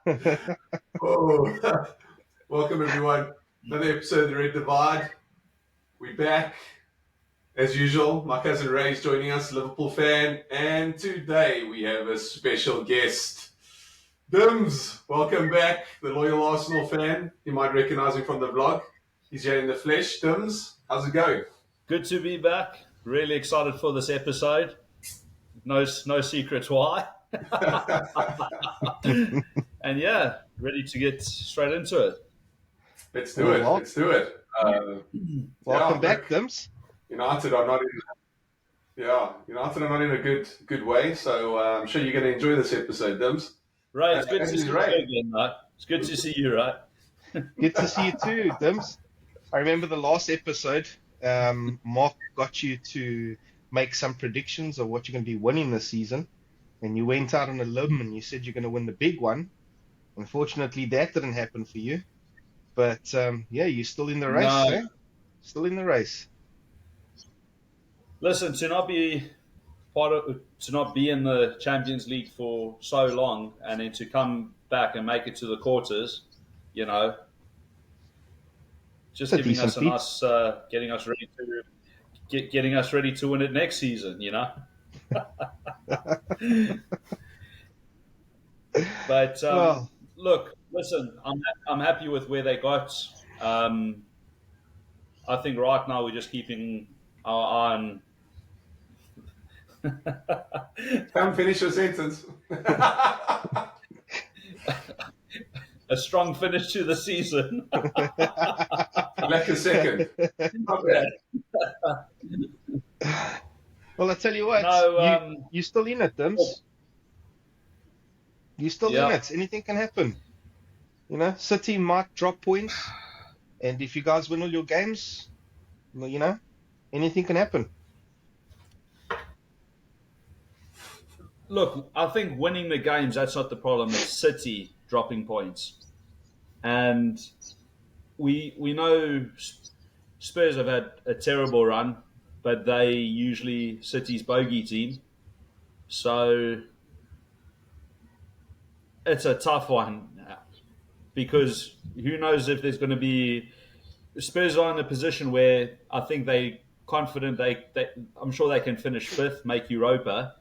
Oh, welcome everyone. Another episode of The Red Divide. We're back as usual. My cousin Ray's joining us, Liverpool fan, and today we have a special guest, DIMZ. Welcome back, the loyal Arsenal fan. You might recognise him from the vlog. He's here in the flesh. DIMZ, how's it going? Good to be back. Really excited for this episode. No secrets why. And yeah, ready to get straight into it. Let's do it. Let's do it. Welcome back, DIMZ. United are not in a good way. So I'm sure you're going to enjoy this episid, DIMZ. Ray, it's good to see you again, mate. It's good to see you, right? Good to see you too, DIMZ. I remember the last episode, Mark got you to make some predictions of what you're going to be winning this season. And you went out on a limb and you said you're going to win the big one. Unfortunately, that didn't happen for you. But yeah, you're still in the race, eh? Still in the race. Listen, to not be in the Champions League for so long, and then to come back and make it to the quarters, just giving us a nice, getting us ready to win it next season, But look, listen, I'm happy with where they got. I think right now we're just keeping our eye on. Come finish your sentence. A strong finish to the season. Like a second. Not bad. Well, I tell you what, you're still in it, DIMZ. You're still in it. Anything can happen. City might drop points, and if you guys win all your games, anything can happen. Look, I think winning the games, that's not the problem. It's City dropping points. And we know Spurs have had a terrible run, but they usually City's bogey team. So it's a tough one because who knows if there's going to be... Spurs are in a position where I think they're confident. I'm sure they can finish fifth, make Europa.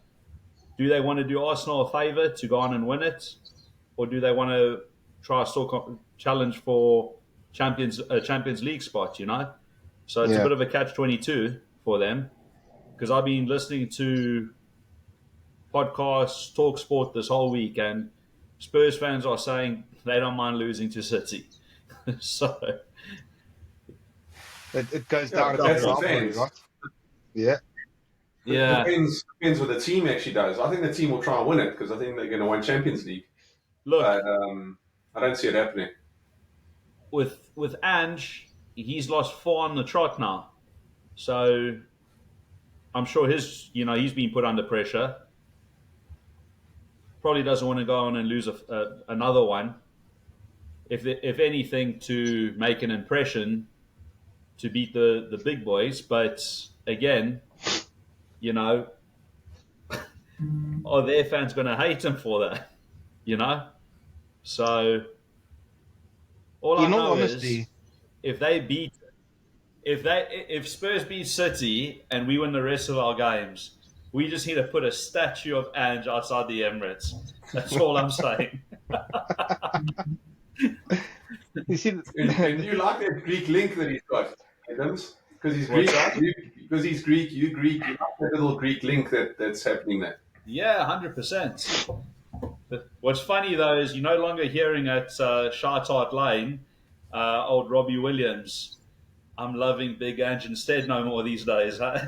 Do they want to do Arsenal a favour to go on and win it? Or do they want to try a still challenge for Champions League spot, So it's a bit of a catch-22 for them. Because I've been listening to podcasts, Talk Sport this whole week, and Spurs fans are saying they don't mind losing to City. So it goes down to fans, right? Yeah. Yeah, depends what the team actually does. I think the team will try and win it because I think they're going to win Champions League. Look, but I don't see it happening. With Ange, he's lost 4 on the trot now, so I'm sure he's been put under pressure. Probably doesn't want to go on and lose another one. If anything, to make an impression, to beat the big boys. But again, are their fans going to hate him for that? So all I know is if Spurs beat City and we win the rest of our games, we just need to put a statue of Ange outside the Emirates. That's all I'm saying. You see, and you like that Greek link that he's got, Adams? Because he's Greek. Because he's Greek, you Greek. You like that little Greek link that's happening there. Yeah, 100%. What's funny though is you're no longer hearing at Shartart Lane, old Robbie Williams. I'm loving Big Ange instead no more these days, huh?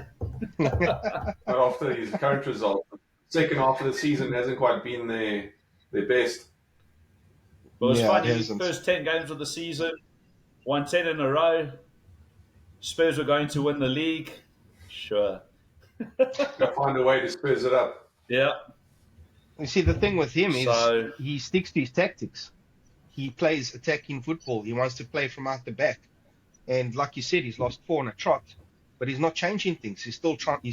But after his current result, second half of the season hasn't quite been their best. Well, it's funny, first 10 games of the season, won 10 in a row. Spurs were going to win the league. Sure. They'll find a way to Spurs it up. Yeah. You see, the thing with him is he sticks to his tactics. He plays attacking football. He wants to play from out the back. And like you said, he's lost 4 on a trot, but he's not changing things. He's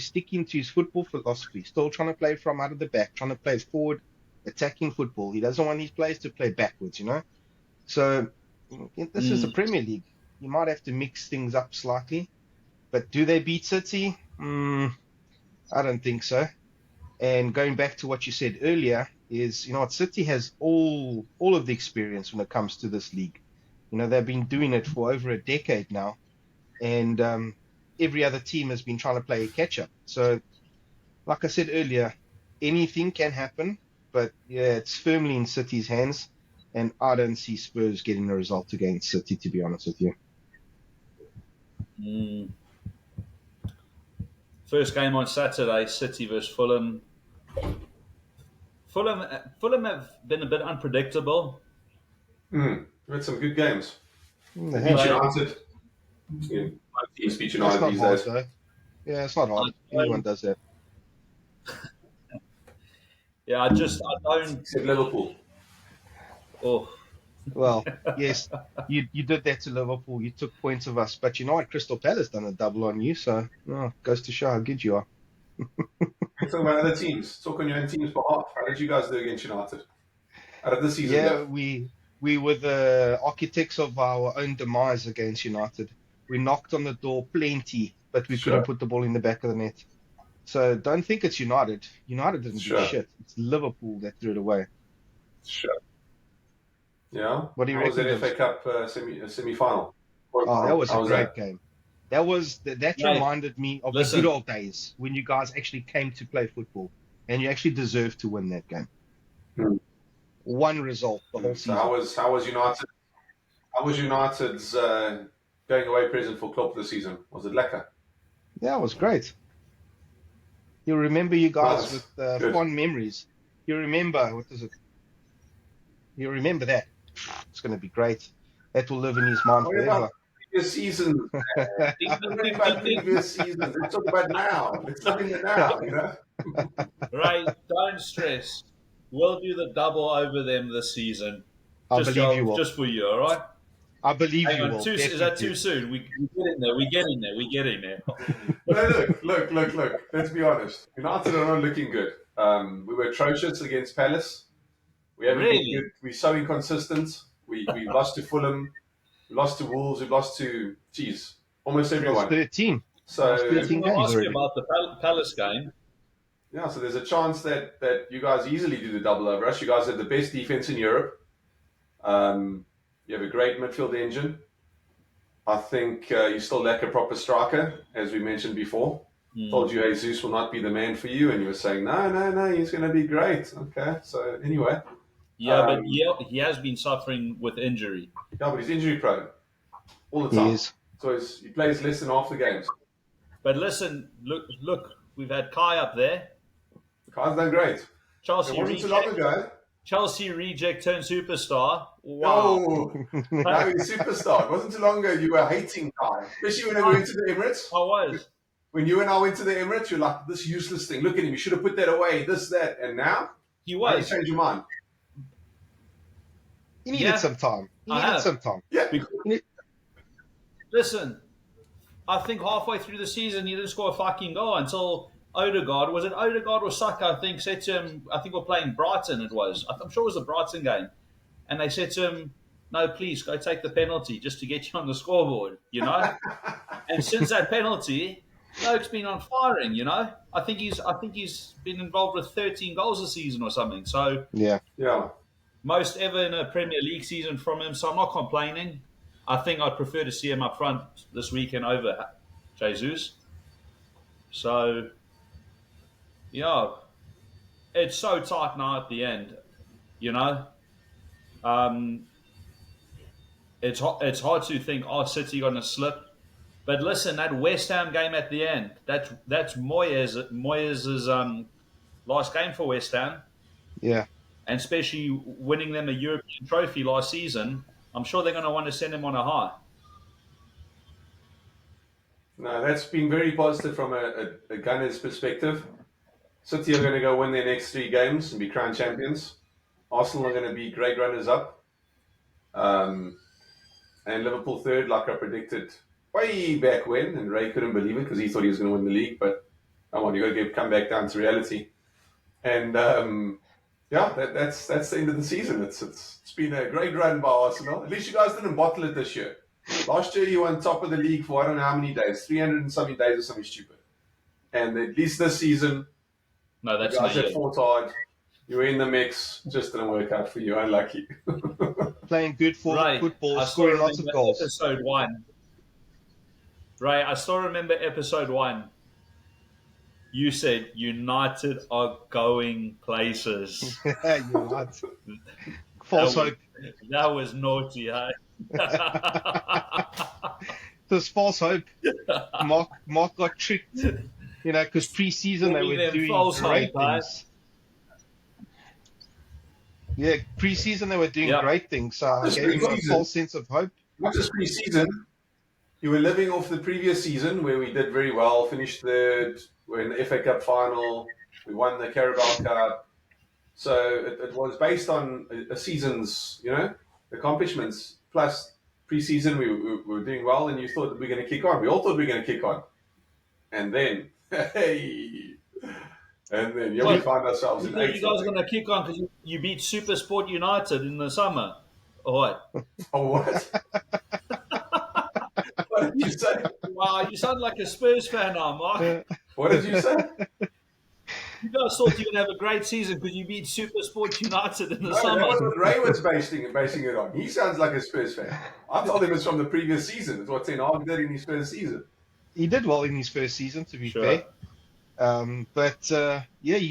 sticking to his football philosophy, still trying to play from out of the back, trying to play forward, attacking football. He doesn't want his players to play backwards, So this is the Premier League. You might have to mix things up slightly. But do they beat City? I don't think so. And going back to what you said earlier is, what City has all of the experience when it comes to this league. They've been doing it for over a decade now, and every other team has been trying to play catch up. So, like I said earlier, anything can happen, but yeah, it's firmly in City's hands, and I don't see Spurs getting a result against City, to be honest with you. First game on Saturday, City versus Fulham. Fulham have been a bit unpredictable. We've had some good games. They Beat have. United. Yeah, my teams beat That's United not these hard, days. though. Yeah, it's not hard. Anyone does that. Yeah, I don't. Except Liverpool. Oh, Well, yes, you did that to Liverpool. You took points of us, but you know what? Crystal Palace done a double on you, so goes to show how good you are. Talk about other teams. Talk on your own team's behalf. How did you guys do against United? How did this season Yeah, go? we were the architects of our own demise against United. We knocked on the door plenty, but we couldn't put the ball in the back of the net. So don't think it's United. United didn't do shit. It's Liverpool that threw it away. Sure. Yeah. What do you How was reckon? that FA Cup semi-final? Oh, that was a great that? game. That reminded me of the good old days when you guys actually came to play football and you actually deserved to win that game. One result the whole season. So how was United? How was United's going away present for Klopp this season? Was it lekker? Yeah, it was great. You'll remember you guys Nice. with fond memories. You remember, what is it? You remember that. It's going to be great. That will live in his mind forever. Previous seasons. Don't about previous seasons. Let's talk about now. Let's look in the now, Right, don't stress. We'll do the double over them this season. I believe you will. Just for you, all right? I believe you will. Is that too soon? We get in there. No, look. Let's be honest. United are not looking good. We were atrocious against Palace. We haven't been good. We're so inconsistent. We lost to Fulham. We lost to Wolves. We lost to, almost everyone. 13. So 13 games ask already. you about the Palace game. Yeah, so there's a chance that you guys easily do the double over us. You guys have the best defense in Europe. You have a great midfield engine. I think you still lack a proper striker, as we mentioned before. Told you Jesus will not be the man for you, and you were saying, no, he's going to be great. Okay, so anyway. Yeah, but he has been suffering with injury. Yeah, but he's injury prone all the time. He is. So he plays less than half the games. But listen, look, we've had Kai up there. Kai's done great. Chelsea it wasn't too long ago. Chelsea reject turned superstar. Wow. Now he's superstar. It wasn't too long ago you were hating Kai. Especially when we went to the Emirates. I was. When you and I went to the Emirates, you're like, this useless thing. Look at him. You should have put that away. This, that. And now? He was. You changed your mind. He needed some time. Yeah. Listen, I think halfway through the season, he didn't score a fucking goal until Odegaard. Was it Odegaard or Saka, I think, said to him, I think we're playing Brighton, it was. I'm sure it was the Brighton game. And they said to him, no, please, go take the penalty just to get you on the scoreboard, And since that penalty, Bloke's been on firing, I think he's been involved with 13 goals this season or something. So yeah. Most ever in a Premier League season from him, so I'm not complaining. I think I'd prefer to see him up front this weekend over Jesus. So, it's so tight now at the end, It's hard to think, City going to slip. But listen, that West Ham game at the end, that's Moyes' last game for West Ham. Yeah. And especially winning them a European trophy last season, I'm sure they're going to want to send him on a high. No, that's been very positive from a Gunners perspective. City are going to go win their next 3 games and be crowned champions. Arsenal are going to be great runners up. And Liverpool third, like I predicted way back when, and Ray couldn't believe it because he thought he was going to win the league. But come on, you got to come back down to reality. And yeah, that's the end of the season. It's been a great run by Arsenal. At least you guys didn't bottle it this year. Last year you were on top of the league for I don't know how many days, 300 and something days or something stupid. And at least this season, No, that's you not guys have it. fought hard. You were in the mix, just didn't work out for you. Unlucky. Playing good football, I still scoring lots of remember goals. Episode 1. Right, I still remember episode 1. You said United are going places. You're right. False hope. That was naughty, huh? There's false hope. Mark got tricked, because pre-season they were doing false great hope, things. Yeah, pre-season they were doing great things. So I Just gave him a pre-season. false sense of hope. Not just pre-season. You were living off the previous season where we did very well, finished third, we're in the FA Cup final, we won the Carabao Cup. So it was based on a season's, accomplishments. Plus pre-season we were doing well, and you thought that we were going to kick on. We all thought we were going to kick on. And then, we found ourselves in You eighth. guys are going to kick on because you beat Super Sport United in the summer. Or what? Oh, what? What did you say? Wow, you sound like a Spurs fan now, Mark. What did you say? You guys thought you were going to have a great season because you beat Super Sport United in the summer. That was what Ray was basing it on. He sounds like a Spurs fan. I told him it's from the previous season. It's what Ten Hag did in his first season. He did well in his first season, to be fair. You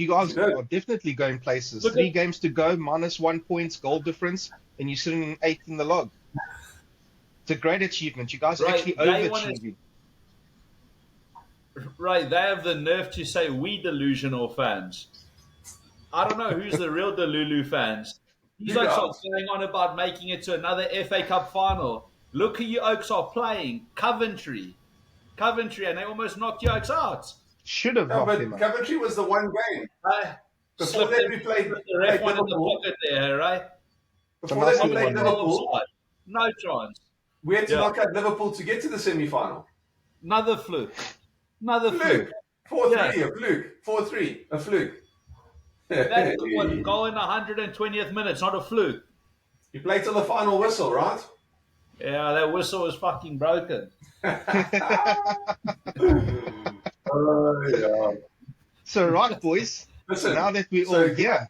guys are definitely going places. 3 games to go, -1 points, goal difference, and you're sitting in 8th in the log. It's a great achievement. You guys are actually overachieving. Right, they have the nerve to say we delusional fans. I don't know who's the real Delulu fans. These oaks are going on about making it to another FA Cup final. Look who you oaks are playing. Coventry, and they almost knocked you oaks out. Should have knocked him out. Coventry was the one game. Before that we played the ref one in the Liverpool. pocket there, right? Before that we played Liverpool. No chance. We had to knock out Liverpool to get to the semi-final. Another fluke. Fluke. 4-3, a fluke. 4-3, a fluke. That's what goal in the 120th minute. It's not a fluke. You played till the final whistle, right? Yeah, that whistle was fucking broken. Yeah. So, right, boys. Listen, now that we're all here.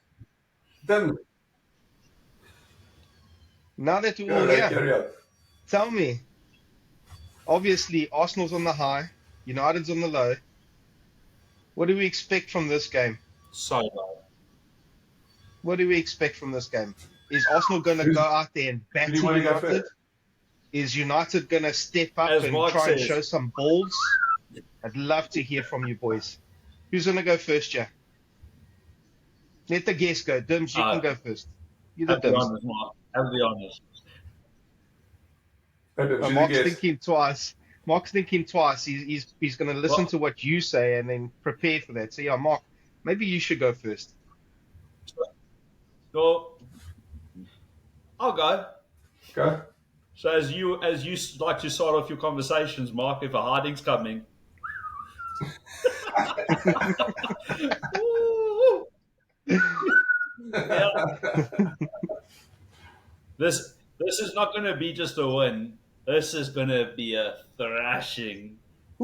Now that we're all here. Tell me. Obviously, Arsenal's on the high. United's on the low. What do we expect from this game? So low. What do we expect from this game? Is Arsenal going to go out there and batter United? Is United going to step up and try and show some balls? I'd love to hear from you boys. Who's going to go first, Jack? Let the guest go. DIMZ, you can go first. You're the DIMZ. Have the honest. Mark's thinking twice. He's going to listen to what you say and then prepare for that. So, yeah, Mark, maybe you should go first. So, I'll go. Go. So as you like to start off your conversations, Mark, if a hiding's coming. This is not going to be just a win. This is going to be a thrashing,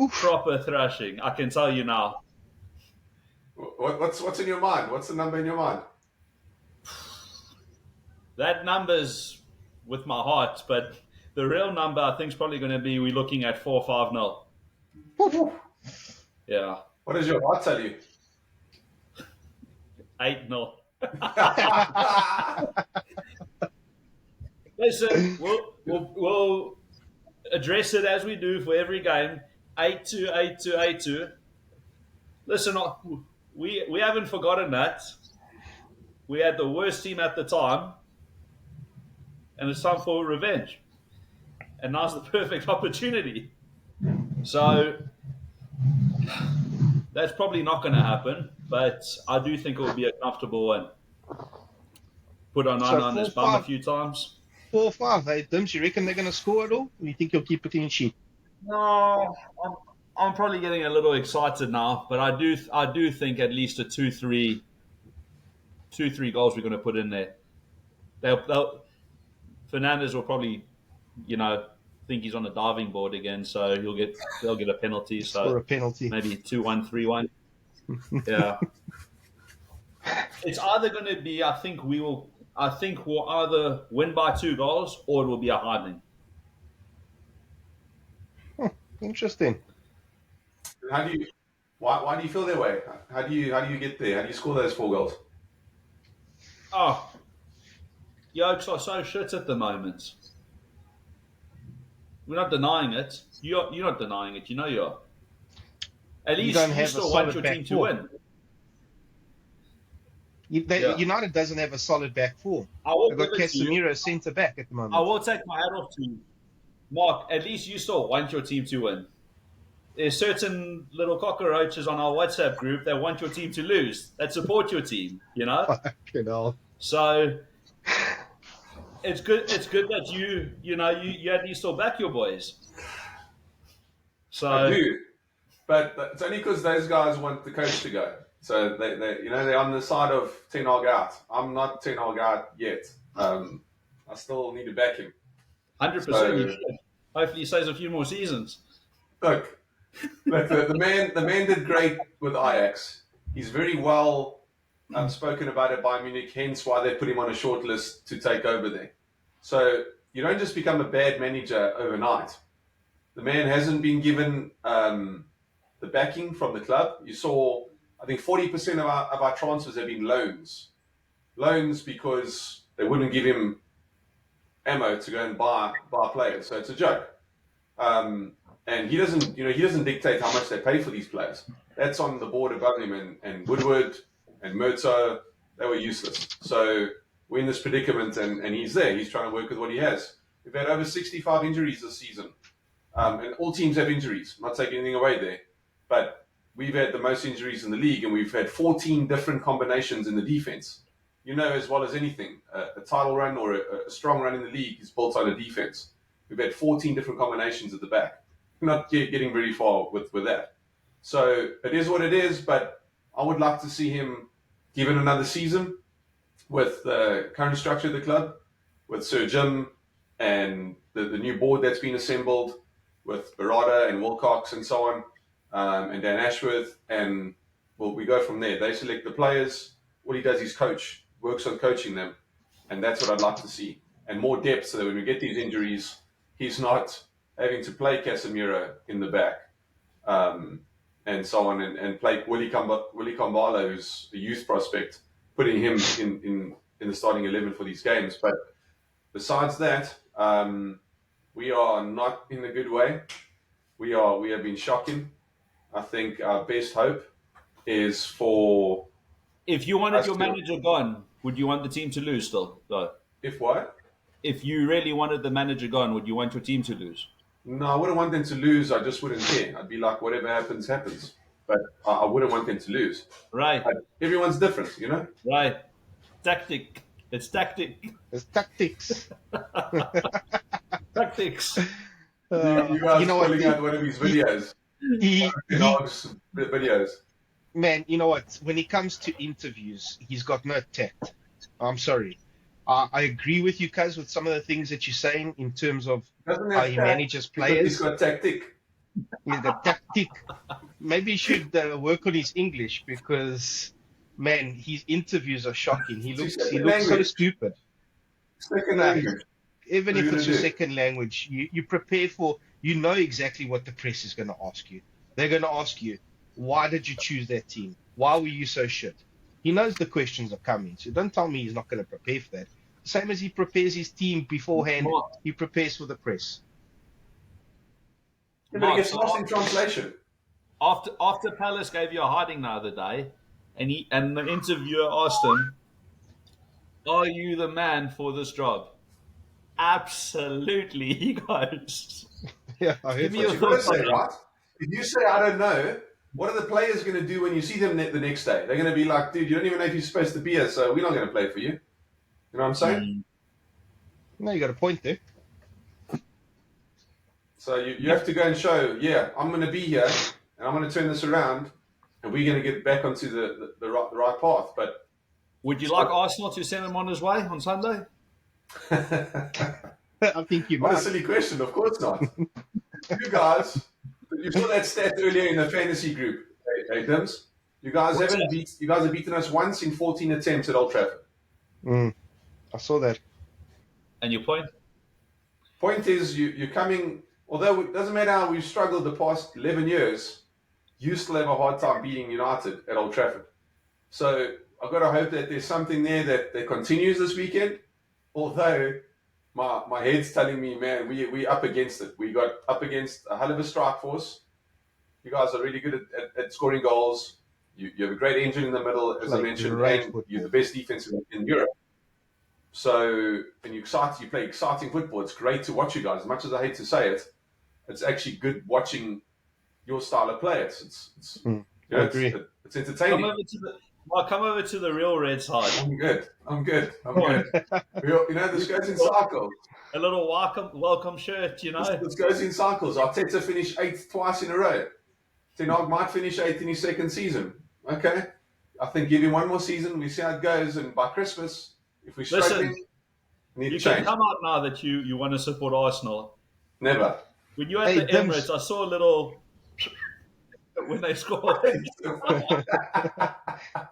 proper thrashing. I can tell you now. What's in your mind? What's the number in your mind? That number's with my heart, but the real number I think is probably going to be we're looking at 4-5-0. Yeah. What does your heart tell you? 8-0. Listen, we'll address it as we do for every game. 8-2, 8-2, 8-2. Listen, we haven't forgotten that. We had the worst team at the time, and it's time for revenge. And now's the perfect opportunity. So that's probably not going to happen, but I do think it will be a comfortable win. Put on his bum a few times. 4-5, hey, DIMZ, you reckon they're going to score at all? Or you think you'll keep a clean sheet? No, I'm probably getting a little excited now, but I do think at least a 2-3 2-3 goals we're going to put in there. Fernandes will probably, think he's on a diving board again, so they'll get a penalty. So Score a penalty. maybe 2-1, 3-1. Yeah. It's either going to be, I think we'll either win by 2 goals or it will be a hardening. Interesting. Why do you feel that way? How do you get there? How do you score those 4 goals? Oh, Yokes are so shit at the moment. We're not denying it. You're not denying it. You know you are. At least you still want your team to win. United doesn't have a solid back four. They've got Casemiro centre back at the moment. I will take my hat off to you. Mark, at least you still want your team to win. There's certain little cockroaches on our WhatsApp group that want your team to lose, that support your team, Fucking hell. So it's good that you at least still back your boys. So I do. But it's only because those guys want the coach to go. So they're on the side of Ten Hag out. I'm not Ten Hag out yet. I still need to back him. 100%. You should. Hopefully, he stays a few more seasons. Look, the man did great with Ajax. He's very well spoken about it by Munich. Hence, why they put him on a short list to take over there. So you don't just become a bad manager overnight. The man hasn't been given the backing from the club. You saw, I think 40% of our transfers have been loans. Loans because they wouldn't give him ammo to go and buy players. So it's a joke. And he doesn't dictate how much they pay for these players. That's on the board above him, and Woodward and Murto, they were useless. So we're in this predicament, and he's there. He's trying to work with what he has. We've had over 65 injuries this season. And all teams have injuries. I'm not taking anything away there. But we've had the most injuries in the league, and we've had 14 different combinations in the defense. You know as well as anything, a title run or a strong run in the league is built on a defense. We've had 14 different combinations at the back. We're not getting very far with that. So it is what it is, but I would like to see him given another season with the current structure of the club, with Sir Jim and the new board that's been assembled, with Barada and Wilcox and so on, and Dan Ashworth, and we go from there. They select the players. What he does is works on coaching them, and that's what I'd like to see. And more depth so that when we get these injuries, he's not having to play Casemiro in the back, and so on, and play Willie Kambala, who's a youth prospect, putting him in the starting 11 for these games. But besides that, we are not in a good way. We have been shocking. I think our best hope is for... If you wanted your manager gone, would you want the team to lose still, though? If what? If you really wanted the manager gone, would you want your team to lose? No, I wouldn't want them to lose. I just wouldn't care. I'd be like, whatever happens, happens. But I wouldn't want them to lose. Right. But everyone's different, Right. Tactic. It's tactic. It's tactics. Tactics. You guys pulling out one of his videos. Videos. Man, you know what? When it comes to interviews, he's got no tact. I'm sorry. I agree with you, Kaz, with some of the things that you're saying in terms of how he manages players. He's got tactic. He's got tactic. Maybe he should work on his English because, man, his interviews are shocking. He looks so stupid. Second language. Even if it's your second language, you prepare for, you know exactly what the press is going to ask you. They're going to ask you, why did you choose that team? Why were you so shit? He knows the questions are coming, so don't tell me he's not going to prepare for that. Same as he prepares his team beforehand, he prepares for the press. But it gets lost in translation. After Palace gave you a hiding the other day, and the interviewer asked him, "Are you the man for this job?" Absolutely, he goes. Yeah, I heard you got to say, right? If you say, I don't know, what are the players going to do when you see them the next day? They're going to be like, dude, you don't even know if you're supposed to be here, so we're not going to play for you. You know what I'm saying? No, you got a point there. So you have to go and show, I'm going to be here, and I'm going to turn this around, and we're going to get back onto the right path. But Would you like Arsenal to send him on his way on Sunday? I think you What a might. silly question. Of course not. You guys, you saw that stat earlier in the fantasy group. Hey, DIMZ. You guys have beaten us once in 14 attempts at Old Trafford. I saw that. And your point? Point is, you're coming. Although it doesn't matter how we've struggled the past 11 years, you still have a hard time beating United at Old Trafford. So I've got to hope that there's something there that continues this weekend. Although my head's telling me, man, we up against it. We got up against a hell of a strike force. You guys are really good at scoring goals. You have a great engine in the middle, as I mentioned, and you're the best defense in Europe. So, and you play exciting football. It's great to watch you guys. As much as I hate to say it, it's actually good watching your style of play. It's I agree. It's entertaining. Come over to the real red side. I'm good. This goes in cycles. A little welcome shirt, This goes in cycles. Arteta finished 8th twice in a row. Ten Hag might finish 8th in his second season. Okay. I think give him one more season. We see how it goes, and by Christmas, if we're struggling, you can come out now that you want to support Arsenal. Never. When you had the Emirates, I saw a little when they scored.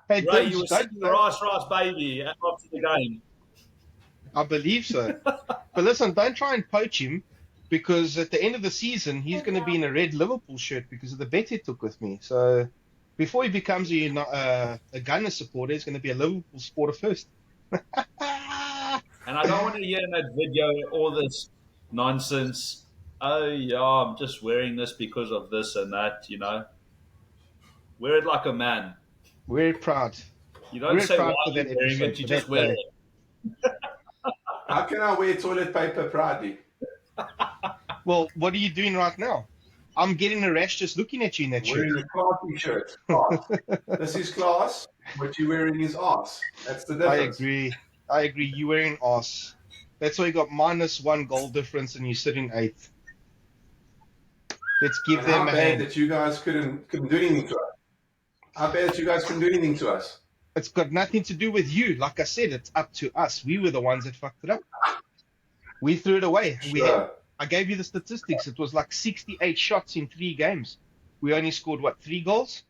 Hey, Ray, you were sitting the rice baby after the game. I believe so. But listen, don't try and poach him, because at the end of the season, he's going to be in a red Liverpool shirt because of the bet he took with me. So before he becomes a Gunner supporter, he's going to be a Liverpool supporter first. And I don't want to hear in that video all this nonsense. Oh, yeah, I'm just wearing this because of this and that, Wear it like a man. We're proud. You don't say why you're wearing it, you just wear it. How can I wear toilet paper proudly? Well, what are you doing right now? I'm getting a rash just looking at you in that shirt. Wearing a classy shirt. Class. This is class. What you're wearing is arse. That's the difference. I agree. You're wearing arse. That's why you got -1 goal difference and you're sitting 8th. Let's give them a hand. That you guys couldn't do anything to us. How bad that you guys couldn't do anything to us. It's got nothing to do with you. Like I said, it's up to us. We were the ones that fucked it up. We threw it away. Sure. I gave you the statistics. It was like 68 shots in 3 games. We only scored, 3 goals?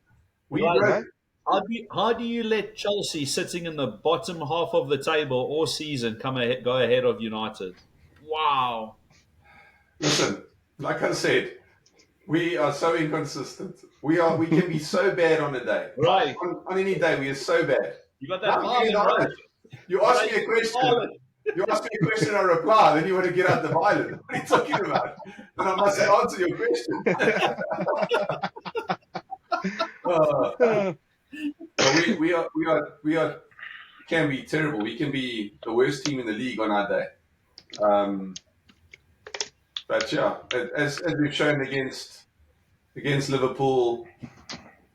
How do you let Chelsea, sitting in the bottom half of the table all season, go ahead of United? Wow. Listen, like I said, we are so inconsistent. We can be so bad on a day. Right. On any day, we are so bad. You got that violent, You ask me a question. You ask me a question, I reply, then you want to get out the violent. What are you talking about? And I must answer your question. We can be terrible. We can be the worst team in the league on our day. But yeah, as we've shown against Liverpool,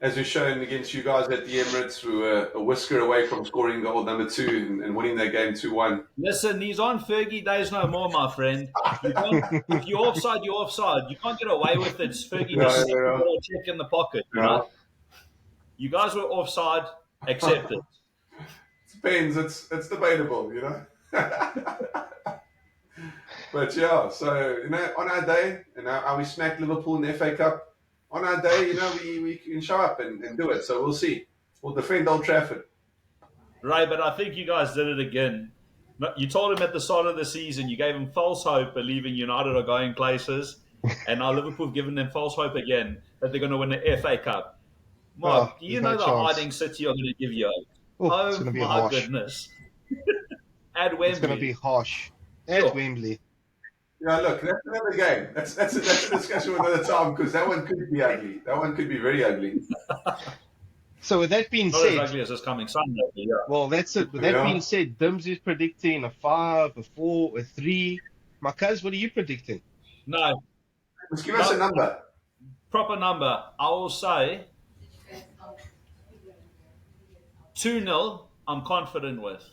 as we've shown against you guys at the Emirates, we were a whisker away from scoring goal number 2 and winning that game 2-1. Listen, he's on Fergie days no more, my friend. If you're offside, you're offside. You can't get away with it. Fergie just check in the pocket. You guys were offside. Accept it. It depends. It's debatable, But yeah, so on our day, how we smacked Liverpool in the FA Cup. On our day, we can show up and do it. So we'll see. We'll defend Old Trafford. Right, but I think you guys did it again. You told him at the start of the season, you gave him false hope, believing United are going places, and now Liverpool have given them false hope again that they're going to win the FA Cup. Mark, do you know the hiding City are going to give you hope? Oh, it's going to be harsh. Goodness. At Wembley. It's going to be harsh. At Wembley. Yeah, look, that's another game. That's a discussion for another time, because that one could be ugly. That one could be very ugly. So with that being Not said, as ugly as this coming Sunday. Yeah. Well, that's it. With that being said, DIMZ is predicting a 5, a 4, a 3. Marcus, what are you predicting? No. Just give us a number. Proper number. I will say 2-0. I'm confident with,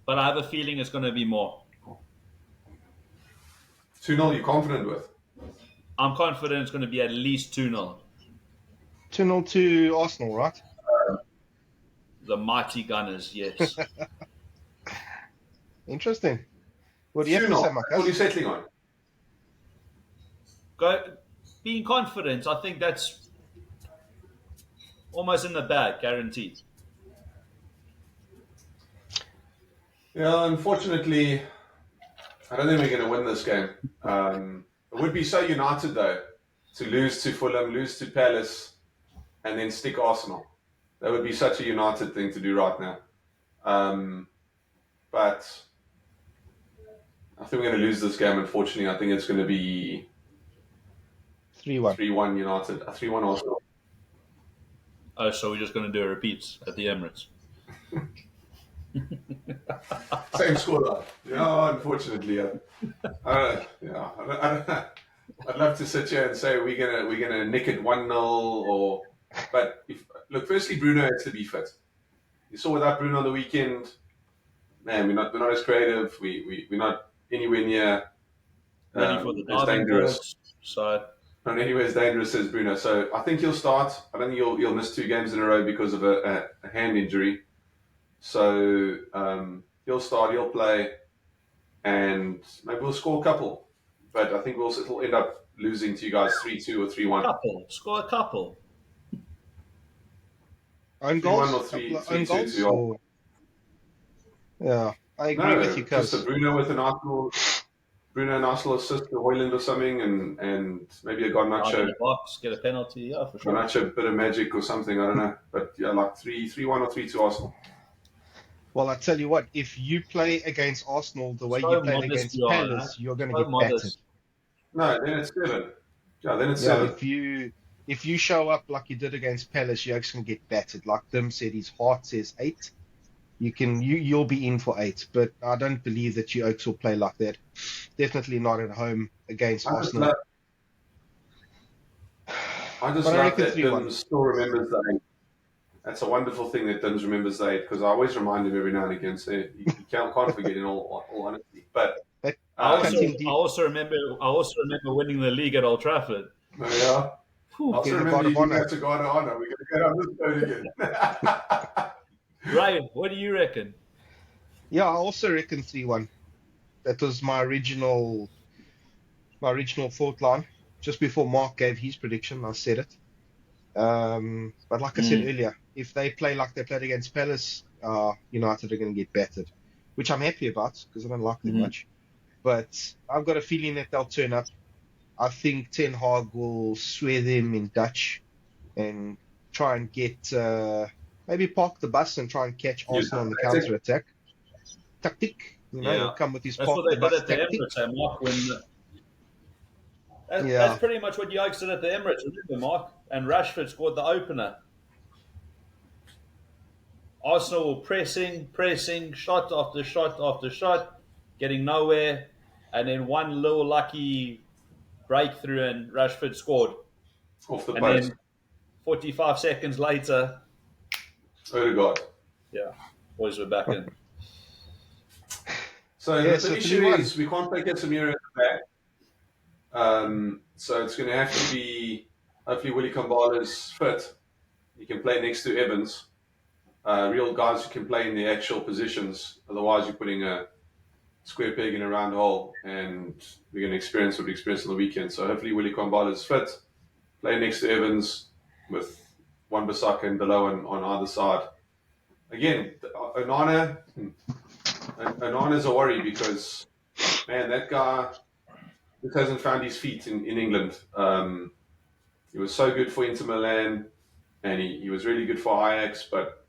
but I have a feeling it's going to be more. 2-0 you're confident with? I'm confident it's going to be at least 2-0. 2-0 to Arsenal, right? The mighty Gunners, yes. Interesting. What do you have to say, 2-0. Marcus? What are you settling on? Being confident, I think that's almost in the bag, guaranteed. Yeah, unfortunately, I don't think we're going to win this game. It would be so United, though, to lose to Fulham, lose to Palace, and then stick Arsenal. That would be such a United thing to do right now. But I think we're going to lose this game, unfortunately. I think it's going to be 3-1. 3-1 United, 3-1 Arsenal. Oh, so we're just going to do a repeat at the Emirates. Same scoreline. Yeah, unfortunately. I'd love to sit here and say we're gonna nick it 1-0 but firstly Bruno has to be fit. You saw without Bruno on the weekend, man, we're not as creative. We're not anywhere near Ready for the as dangerous. balls, so Not anywhere as dangerous as Bruno. So I think he'll start. I don't think he'll miss 2 games in a row because of a hand injury. So he'll start, he'll play, and maybe we'll score a couple. But I think it'll end up losing to you guys 3-2 or 3-1. score a couple. Own 3-1 goals? or 3-2. Own goals? Or... Yeah, I agree with you, just a Cuz. Bruno with an Arsenal assist to Hoyland or something, and maybe a Out Garnacho. in the box, get a penalty, yeah, for sure. Garnacho, a bit of magic or something, I don't know. But yeah, like 3-1 or 3-2 Arsenal. Well, I tell you what, if you play against Arsenal the way So you played modest against you are, Palace, you're going to So get modest. battered. No, then it's 7. Yeah, then it's Yeah, 7. if you show up like you did against Palace, you're actually going to get battered. Like Dim said, his heart says 8. You'll be in for 8, but I don't believe that you Oaks will play like that. Definitely not at home against Arsenal. I just But I love reckon that 3-1. Dim still remembers the 8. That's a wonderful thing that Dim's remembers the 8, because I always remind him every now and again. So you can't forget in all honesty. But That I cutting deep also remember winning the league at Old Trafford. yeah, I also in the remember God you of didn't Honor. have to go on honor. We're going to go down this road again. Ray, what do you reckon? Yeah, I also reckon 3-1. That was my original thought line. Just before Mark gave his prediction, I said it. But like I said earlier, if they play like they played against Palace, United are going to get battered, which I'm happy about because I don't like them much. But I've got a feeling that they'll turn up. I think Ten Hag will swear them in Dutch and try and get maybe park the bus and try and catch Arsenal on the counter attack. Tactic, he'll come with his That's park what they the did bus at the tactic. Emirates, Mark. That's pretty much what Yikes did at the Emirates, remember, Mark? And Rashford scored the opener. Arsenal were pressing, shot after shot after shot, getting nowhere, and then one little lucky breakthrough and Rashford scored. Off the And post. then 45 seconds later, Odegaard. yeah, boys were back in. So Yeah, the so issue 3-1. is we can't play Casemiro at the back. So it's going to have to be, hopefully Willie Kambala's fit. He can play next to Evans. Real guys who can play in the actual positions. Otherwise you're putting a square peg in a round hole, and we're going to experience what we experienced on the weekend. So hopefully Willie Kambala's fit. Play next to Evans with Wan-Bissaka and Delo on either side. Again, Onana's a worry because, man, that guy just hasn't found his feet in England. He was so good for Inter Milan, and he was really good for Ajax, but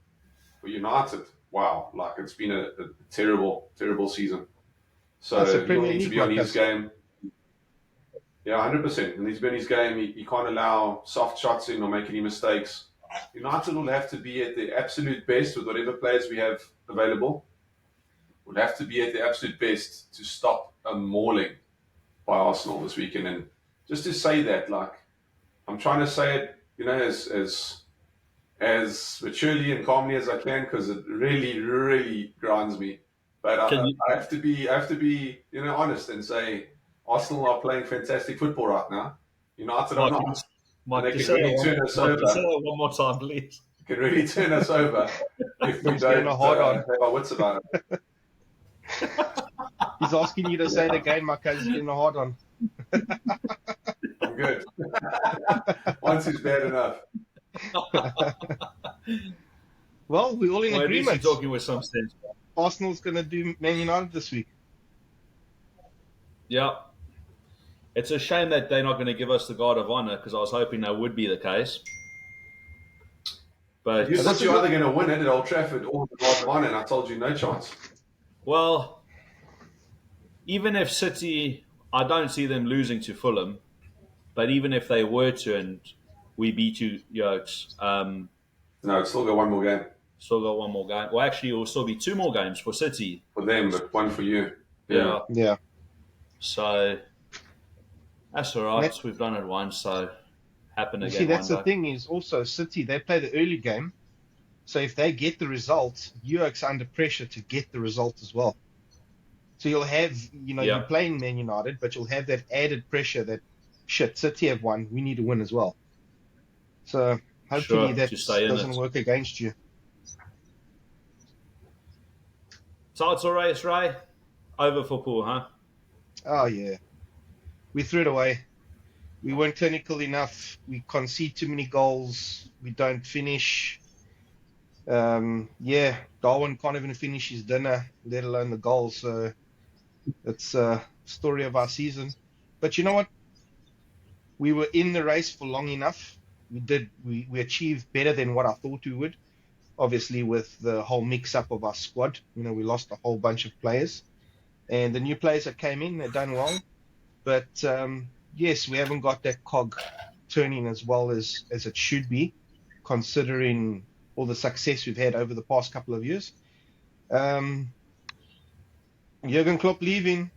for United, wow, like it's been a terrible, terrible season. So That's a he'll Premier need to League be on his Marcus. game. Yeah, 100%. He needs to be on his game. He can't allow soft shots in or make any mistakes. United will have to be at the absolute best with whatever players we have available. Will have to be at the absolute best to stop a mauling by Arsenal this weekend. And just to say that, like, I'm trying to say it, as maturely and calmly as I can, because it really, really grinds me. But I have to be, honest and say Arsenal are playing fantastic football right now. United are not. Mark, They can really turn us over. say that one more time, please. can really turn us over if we He's don't getting a hard on. have our wits about it. He's asking you to say it again, my cousin's getting a hard on. I'm good. Once is bad enough. Well, we're all in Well, at least agreement. you're talking with some sense. Arsenal's going to do Man United this week. Yeah. It's a shame that they're not going to give us the Guard of Honor because I was hoping that would be the case. But You said you're either going to win it at Old Trafford or the Guard of Honor, and I told you no chance. well, even if City, I don't see them losing to Fulham, but even if they were to and we beat you, Yokes, No, it's still got one more game still got one more game. Well, actually, it will still be two more games for City. for them, but one for you. Yeah. Yeah. So that's all right. Next- We've done it once, so happen You again see, that's one the day. thing is also City, they play the early game. So if they get the result, York's under pressure to get the result as well. So you'll have, you're playing Man United, but you'll have that added pressure that, shit, City have won. We need to win as well. So hopefully Sure, that to stay in doesn't it. work against you. Title race, Ray. Over for Paul, huh? Oh, yeah. We threw it away. We weren't clinical enough. We concede too many goals. We don't finish. Darwin can't even finish his dinner, let alone the goals. So it's a story of our season. But you know what? We were in the race for long enough. We achieved better than what I thought we would. Obviously, with the whole mix-up of our squad, we lost a whole bunch of players. And the new players that came in, they've done well. But yes, we haven't got that cog turning as well as it should be, considering all the success we've had over the past couple of years. Jurgen Klopp leaving,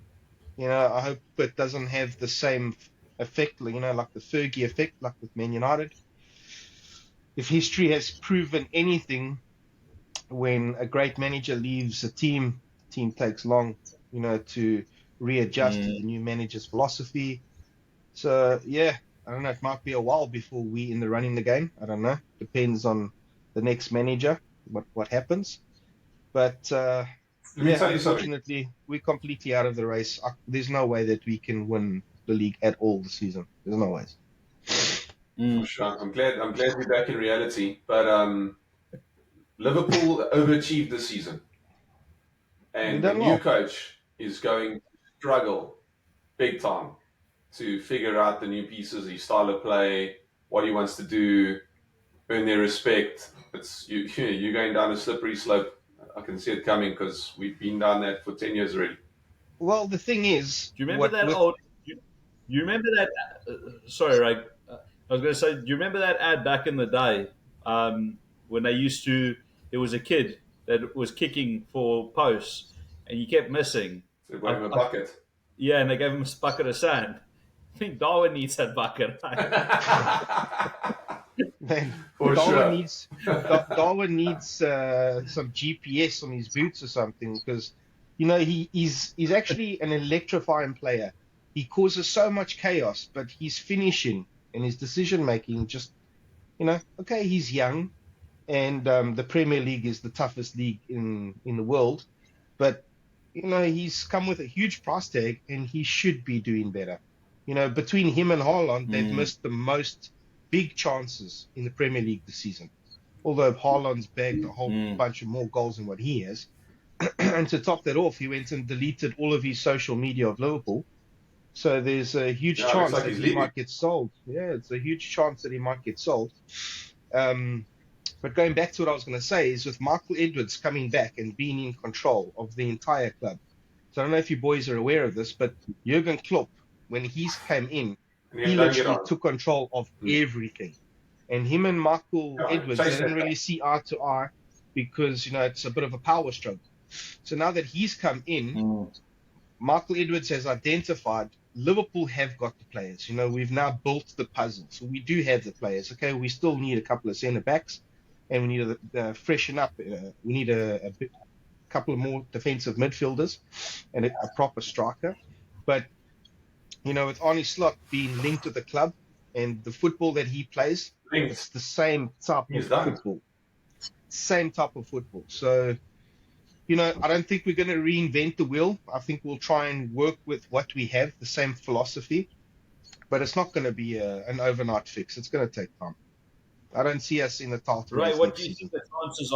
I hope it doesn't have the same effect, like the Fergie effect, like with Man United. If history has proven anything, when a great manager leaves a team, the team takes long, to readjust to the new manager's philosophy. So, yeah, I don't know. It might be a while before we in the running the game. I don't know. Depends on the next manager, what happens. But, Let me tell you something. unfortunately, we're completely out of the race. There's no way that we can win the league at all this season. There's no ways. For sure. I'm glad we're back in reality. But Liverpool overachieved this season. And the new coach is going to struggle big time to figure out the new pieces, his style of play, what he wants to do, earn their respect. You're going down a slippery slope. I can see it coming because we've been down that for 10 years already. Well, the thing is... Do you remember you remember that... sorry, Ray. I was going to say, do you remember that ad back in the day when they used to... There was a kid that was kicking for posts and he kept missing. So they gave him a bucket. Yeah, and they gave him a bucket of sand. I think Darwin needs that bucket. Man, For Darwin sure. Darwin needs some GPS on his boots or something because, he's actually an electrifying player. He causes so much chaos, but his finishing and his decision making just, okay, he's young, and the Premier League is the toughest league in the world, but he's come with a huge price tag, and he should be doing better. Between him and Haaland, they've missed the most big chances in the Premier League this season. Although Haaland's bagged a whole bunch of more goals than what he has. And to top that off, he went and deleted all of his social media of Liverpool. So there's a huge chance that he might get sold. Yeah, it's a huge chance that he might get sold. But going back to what I was going to say is with Michael Edwards coming back and being in control of the entire club. So I don't know if you boys are aware of this, but Jurgen Klopp, when he's came in, he literally took control of everything. And him and Michael Edwards, they didn't really see eye to eye because, it's a bit of a power struggle. So now that he's come in, Michael Edwards has identified Liverpool have got the players. We've now built the puzzle. So we do have the players. Okay, we still need a couple of centre-backs and we need to freshen up. We need a couple of more defensive midfielders and a proper striker. But, with Arne Slot being linked with the club and the football that he plays, it's the same type of football. same type of football. So, I don't think we're going to reinvent the wheel. I think we'll try and work with what we have, the same philosophy, but it's not going to be an overnight fix. It's going to take time. I don't see us in the title Ray, race what do next you season. think the chances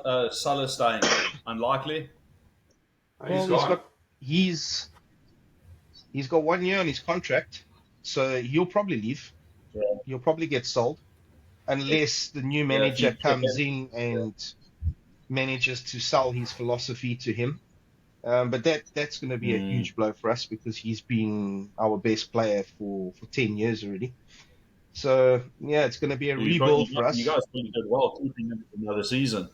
of Salah staying? Unlikely. He's Well, gone. he's got 1 year on his contract, so he'll probably leave. Yeah. He'll probably get sold unless the new Yeah, if you manager pick comes him. in and manages to sell his philosophy to him. But that's going to be a huge blow for us because he's been our best player for 10 years already. So, yeah, it's going to be a rebuild for us. You guys really did well keeping him for another season.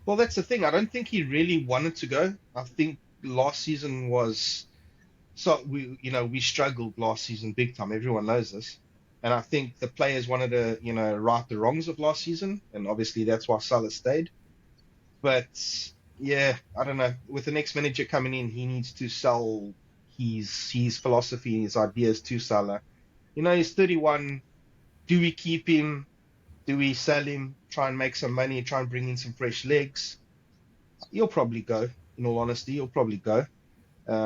Well, that's the thing. I don't think he really wanted to go. I think last season was we struggled last season big time. Everyone knows this. And I think the players wanted to, right the wrongs of last season. And obviously that's why Salah stayed. But yeah, I don't know. With the next manager coming in, he needs to sell his philosophy, his ideas to Salah. He's 31. Do we keep him? Do we sell him? Try and make some money, try and bring in some fresh legs? He'll probably go, in all honesty. He'll probably go.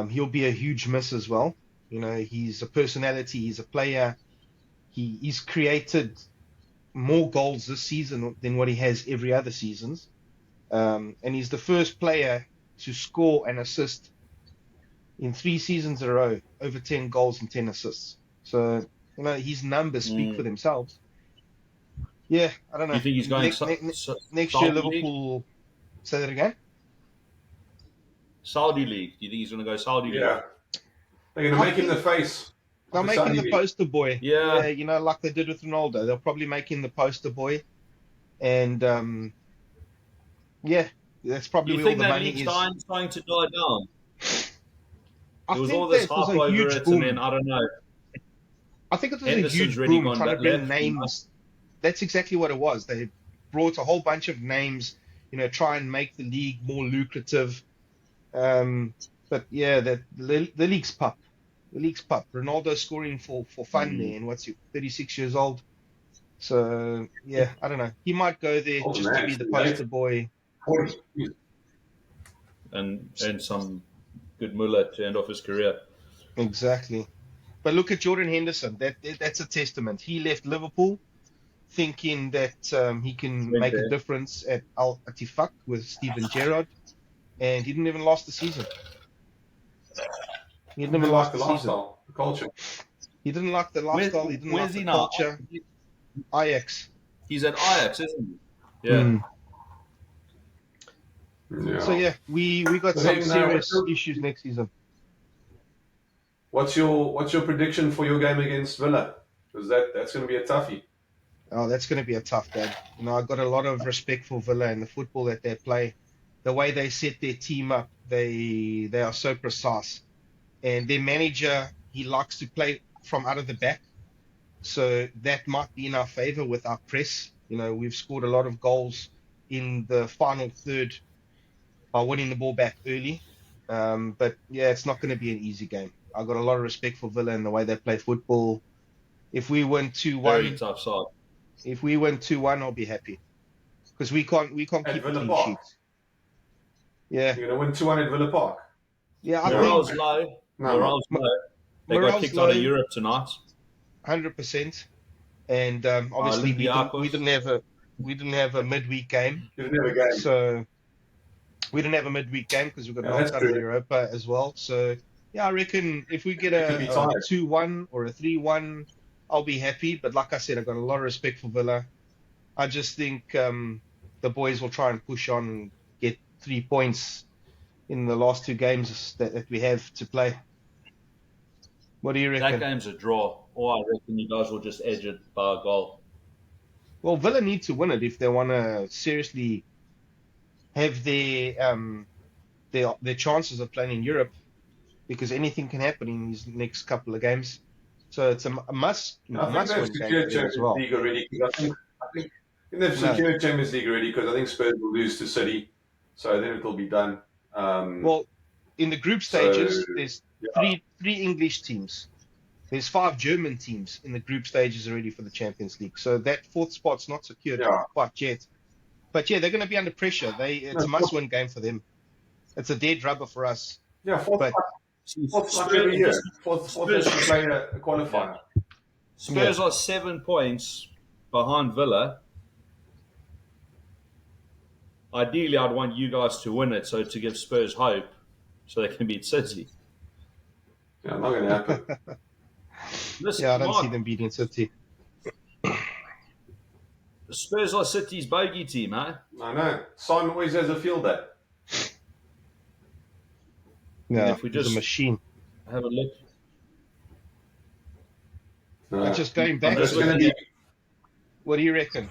He'll be a huge miss as well. He's a personality. He's a player. He's created more goals this season than what he has every other seasons. And he's the first player to score and assist in 3 seasons in a row, over 10 goals and 10 assists. So, his numbers speak for themselves. Yeah, I don't know. Do you think he's going next Saudi year, League? Liverpool. Say that again? Saudi League. Do you think he's going to go Saudi League? Yeah. They're going to make him the face. They'll make him the poster boy. Yeah. Like they did with Ronaldo. They'll probably make him the poster boy. And, yeah, that's probably where all the money is. Do you think that league's starting to die down? There was all this hype over it, and then, I don't know. I think it was Henderson's a huge really boom gone trying to bring left, names. That's exactly what it was. They brought a whole bunch of names, try and make the league more lucrative. But yeah, the league's pop. The league's pop. Ronaldo scoring for fun there, and what's he, 36 years old. So yeah, I don't know. He might go there to be the poster boy. And some good mullah to end off his career. Exactly. But look at Jordan Henderson. That's a testament. He left Liverpool thinking that he can make a difference at Al Attifaq with Steven Gerrard, and he didn't even last the season. He didn't even last the season. The culture. He didn't like the lifestyle. He didn't like the culture. Ajax. He's at Ajax, isn't he? Yeah. Yeah. So yeah, we got some serious issues next season. What's your prediction for your game against Villa? Because that's going to be a toughie. Oh, that's going to be a tough game. I've got a lot of respect for Villa and the football that they play. The way they set their team up, they are so precise. And their manager, he likes to play from out of the back. So that might be in our favor with our press. We've scored a lot of goals in the final third by winning the ball back early. But yeah, it's not going to be an easy game. I've got a lot of respect for Villa and the way they play football. If we win 2-1, very tough side. If we win 2-1, I'll be happy because we can't keep clean sheets. Yeah, you're going to win 2-1 at Villa Park. Yeah, I Morale's think low. Morale's low. They got kicked out of Europe tonight. 100%. And obviously we didn't have a midweek game. You didn't have a game. So we didn't have a midweek game because we got knocked out of Europa as well. So yeah, I reckon if we get a 2-1 or a 3-1, I'll be happy. But like I said, I've got a lot of respect for Villa. I just think the boys will try and push on and get 3 points in the last 2 games that we have to play. What do you reckon? That game's a draw. Or I reckon you guys will just edge it by a goal. Well, Villa need to win it if they want to seriously have their chances of playing in Europe, because anything can happen in these next couple of games. So it's a must win game as well. League already, I think they've secured Champions League already because I think Spurs will lose to City, so then it'll be done. Well, in the group stages, there's three English teams. There's 5 German teams in the group stages already for the Champions League. So that 4th spot's not secured quite yet. But yeah, they're going to be under pressure. It's a must-win game for them. It's a dead rubber for us. Yeah, fourth But like every year. Fourth has to play a qualifier. Spurs are 7 points behind Villa. Ideally, I'd want you guys to win it, so to give Spurs hope, so they can beat City. Yeah, not going to happen. Listen, I don't Mark, see them beating City. Spurs are City's bogey team, eh? I know. Simon always has a field day. Yeah, if we he's just a machine. have a look. No. But just going back It's to going to be. what do you reckon?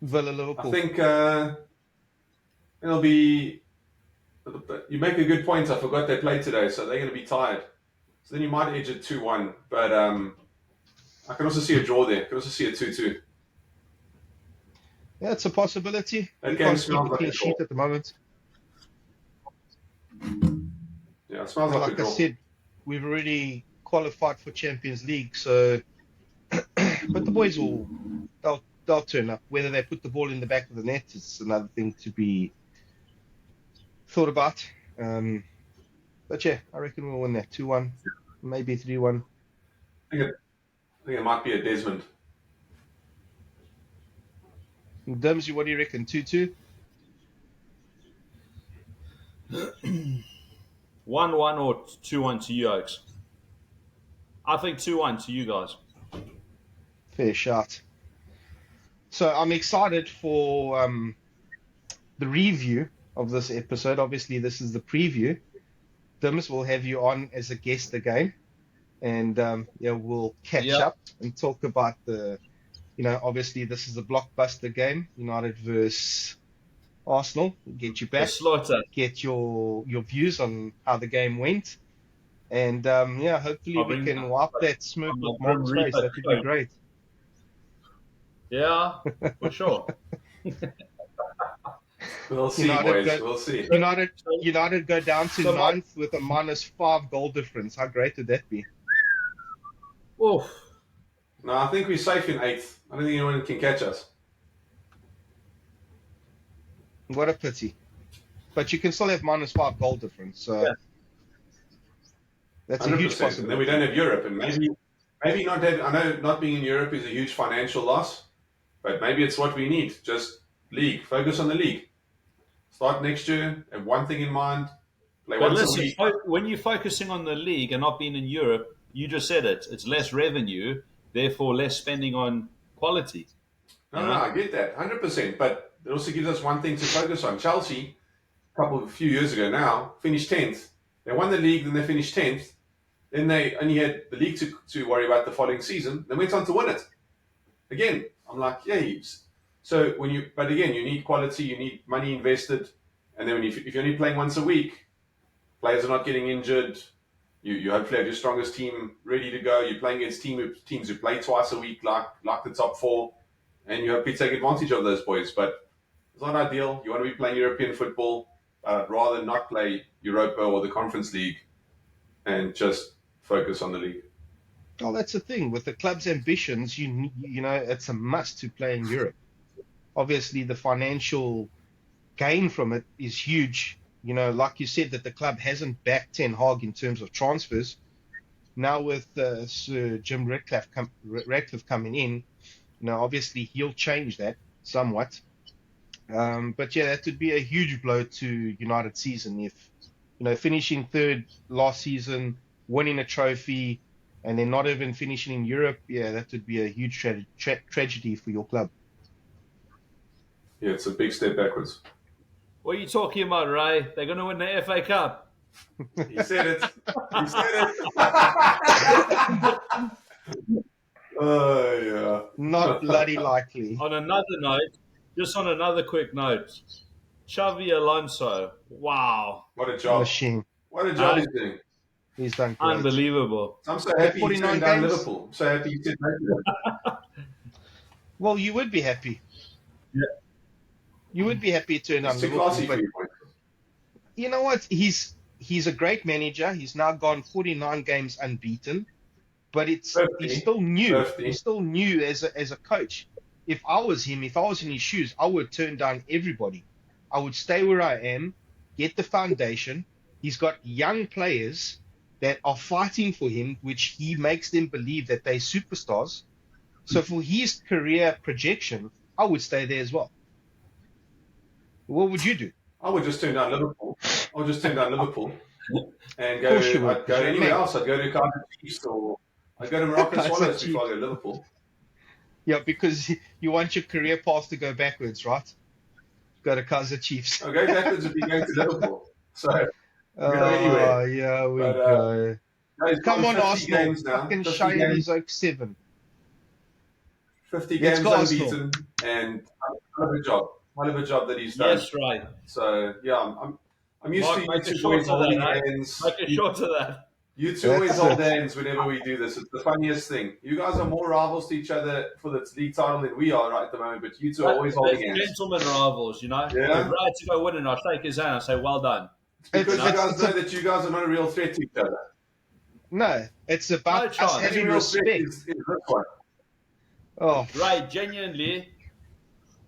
Villa, I Liverpool. think it'll be. You make a good point. I forgot they played today, so they're going to be tired. So then you might edge it 2-1, but I can also see a draw there. I can also see a 2-2. Yeah, it's a possibility. That We game can't keep smells a like clean a sheet draw. at the moment. Yeah, it smells And like a like I draw. said, we've already qualified for Champions League, so but the boys they'll turn up. Whether they put the ball in the back of the net is another thing to be thought about. But yeah, I reckon we'll win that 2-1, maybe 3-1. I think it might be a Desmond. DIMZ, what do you reckon? 2-2? 1-1 or 2-1 to you, Oaks? I think 2-1 to you guys. Fair shot. So I'm excited for the review of this episode. Obviously, this is the preview. DIMZ will have you on as a guest again, and we'll catch up and talk about obviously this is a blockbuster game, United versus Arsenal. We'll get you The back, slaughter. get your views on how the game went, and hopefully we can wipe that smirk off Mark's face. That would be great. Yeah, for sure. We'll see, United boys. We'll see. United go down to ninth with a -5 goal difference. How great would that be? Oof. No, I think we're safe in 8th. I don't think anyone can catch us. What a pity. But you can still have -5 goal difference. So that's a huge 100%. possibility. And then we don't have Europe, and maybe not have. I know not being in Europe is a huge financial loss, but maybe it's what we need. Just league. Focus on the league. Start next year. Have one thing in mind. Play But once a listen, week. when you're focusing on the league and not being in Europe, you just said it. It's less revenue, therefore less spending on quality. No, I get that, 100%. But it also gives us one thing to focus on. Chelsea, a few years ago now, finished 10th. They won the league, then they finished 10th. Then they only had the league to worry about the following season. They went on to win it. Again, I'm like, So but again, you need quality, you need money invested, and then if you're only playing once a week, players are not getting injured. You hopefully have your strongest team ready to go. You're playing against teams who play twice a week, like the top 4, and you hopefully take advantage of those boys. But it's not ideal. You want to be playing European football. I'd rather not play Europa or the Conference League, and just focus on the league. Well, that's the thing with the club's ambitions. You know, it's a must to play in Europe. Obviously, the financial gain from it is huge. Like you said, that the club hasn't backed Ten Hag in terms of transfers. Now with Sir Jim Ratcliffe coming in, obviously he'll change that somewhat. But yeah, that would be a huge blow to United season if, finishing third last season, winning a trophy, and then not even finishing in Europe. Yeah, that would be a huge tragedy for your club. Yeah, it's a big step backwards. What are you talking about, Ray? They're going to win the FA Cup. He said it. He said it. Oh, yeah. Not bloody likely. On another note, just on another quick note, Xavi Alonso. Wow. What a job. Machine. What a job he's doing. He's done great. Unbelievable. I'm so happy he 49 turned down games. Liverpool. I'm so happy he said no to them. Well, you would be happy. Yeah. You would be happy to turn down It's too Liverpool, classy for but you. you know what? He's a great manager. He's now gone 49 games unbeaten, but he's still new. 50. He's still new as a coach. if I was him, if I was in his shoes, I would turn down everybody. I would stay where I am, get the foundation. He's got young players that are fighting for him, which he makes them believe that they're superstars. So for his career projection, I would stay there as well. What would you do? I would just turn down Liverpool. I would just turn down Liverpool and Of course you would, I'd go 'cause you're a anywhere man. else. I'd go to Kaiser Chiefs or I'd go to Morocco Kaiser Swallows Chiefs. before I go to Liverpool. Yeah, because you want your career path to go backwards, right? Go to Kaiser Chiefs. I'll go backwards if you go to Liverpool. So go anywhere. Oh, yeah, we But, go. no, he's Come won on, 50 Arsenal. games now. Fucking 50 Shane games, is like 7. 50 Let's games go, Arsenal. unbeaten, and hell of a job. Hell of a job that he's done. Yes, right. So yeah, I'm used Mark, to you make a two short boys of holding that, eh? hands. Make a short of that. You two always That's hold it. hands whenever we do this. It's the funniest thing. You guys are more rivals to each other for the league title than we are right at the moment, but you two are always holding hands. Gentlemen rivals, you know. Yeah. If Brad to go winning, I'll shake his hand and say, well done. Because It's- you guys it's know a- that you guys are not a real threat to each other. No, it's No about us chance. The having only real threat respect. is this one. Oh, Right, genuinely,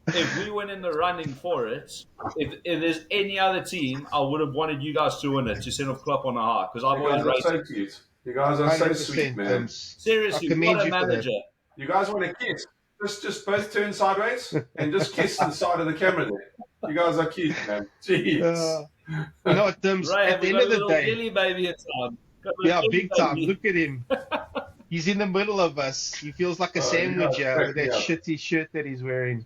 if we went in the running for it, if there's any other team, I would have wanted you guys to win it to send off Klopp on a high because I've You always guys are rated. so cute. You guys are so sweet, 100%. man. Seriously, I commend what a you for that. manager. You guys want to kiss? Just both turn sideways and just kiss the side of the camera there. You guys are cute, man. Jeez. You know what, Dims? Right, At have the we end got of a the little day, Illy baby in town? Got a yeah, little big Illy time. baby. Look at him. He's in the middle of us. He feels like a Oh, sandwich yeah, with that yeah. shitty shirt that he's wearing.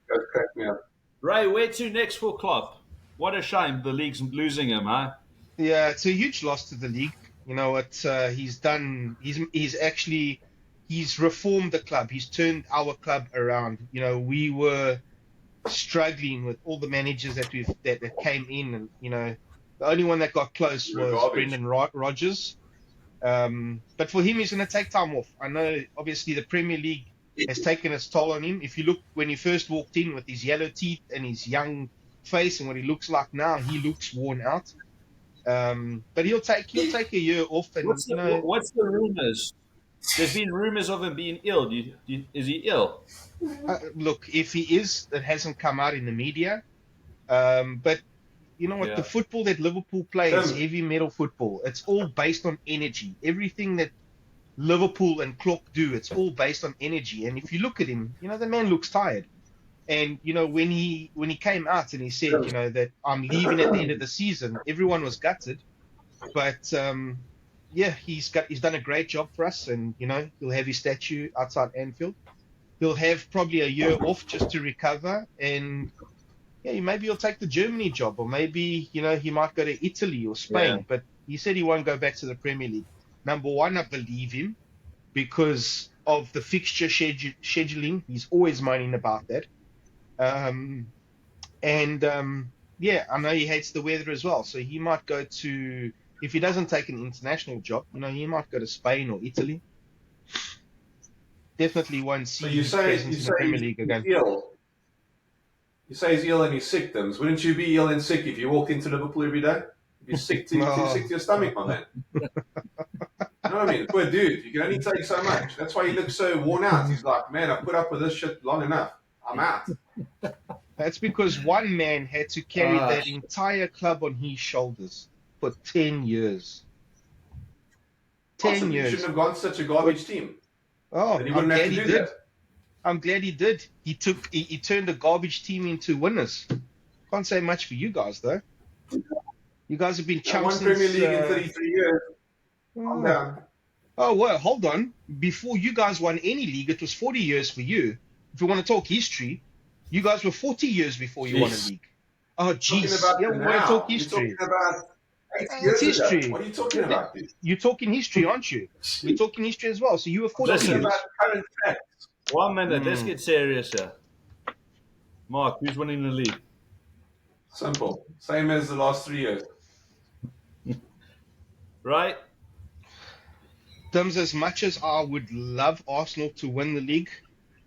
Guys crack me up. Ray, where to next for Klopp? What a shame the league's losing him, huh? Yeah, it's a huge loss to the league. You know what he's done? He's reformed the club. He's turned our club around. You know, we were struggling with all the managers that came in, and you know, the only one that got close We were was garbage. Brendan Rodgers. But for him, he's going to take time off. I know, obviously, the Premier League has taken its toll on him. If you look when he first walked in with his yellow teeth and his young face and what he looks like now, he looks worn out. But he'll take a year off, and What's the rumors? There's been rumors of him being ill. Is he ill? look, if he is, it hasn't come out in the media. But you know what? Yeah. The football that Liverpool plays, Tim. heavy metal football, it's all based on energy. Everything that Liverpool and Klopp do, it's all based on energy. And if you look at him, you know, the man looks tired. And you know, when he came out and he said, you know, that I'm leaving at the end of the season, everyone was gutted. But yeah, he's done a great job for us, and you know, he'll have his statue outside Anfield. He'll have probably a year off just to recover, and yeah, maybe he'll take the Germany job, or maybe, you know, he might go to Italy or Spain. Yeah. But he said he won't go back to the Premier League. Number one, I believe him because of the fixture scheduling. He's always moaning about that. Yeah, I know he hates the weather as well. So he might go to, if he doesn't take an international job, you know, he might go to Spain or Italy. Definitely won't see So you his say presence in the Premier League he's again. ill. You say he's ill and he's sick, Dims. Wouldn't you be ill and sick if you walked into Liverpool every day? If you're sick to No. sick to your stomach, my man. You know what I mean? Poor dude. You can only take so much. That's why he looks so worn out. He's like, man, I've put up with this shit long enough. I'm out. That's because one man had to carry that entire club on his shoulders for 10 years. 10 Possibly years. shouldn't have gone to such a garbage team. Oh, Then he I'm wouldn't have glad to he do did. that. I'm glad he did. He turned a garbage team into winners. Can't say much for you guys though. You guys have been And chumps one Premier since. League in 33 years. Calm down. Oh well, hold on. Before you guys won any league, it was 40 years for you. If you want to talk history, you guys were 40 years before you won a Jeez. league. Oh Talking jeez. about Yeah, we want to now. talk You're history. talking about 8 It's years ago. history. What are you talking about, dude? You're talking history, aren't you? We're talking history as well. So you were 40 Listen, Talking years. about current facts. 1 minute. Let's get serious here. Mark, who's winning the league? Simple. Same as the last 3 years. Right? Terms, as much as I would love Arsenal to win the league,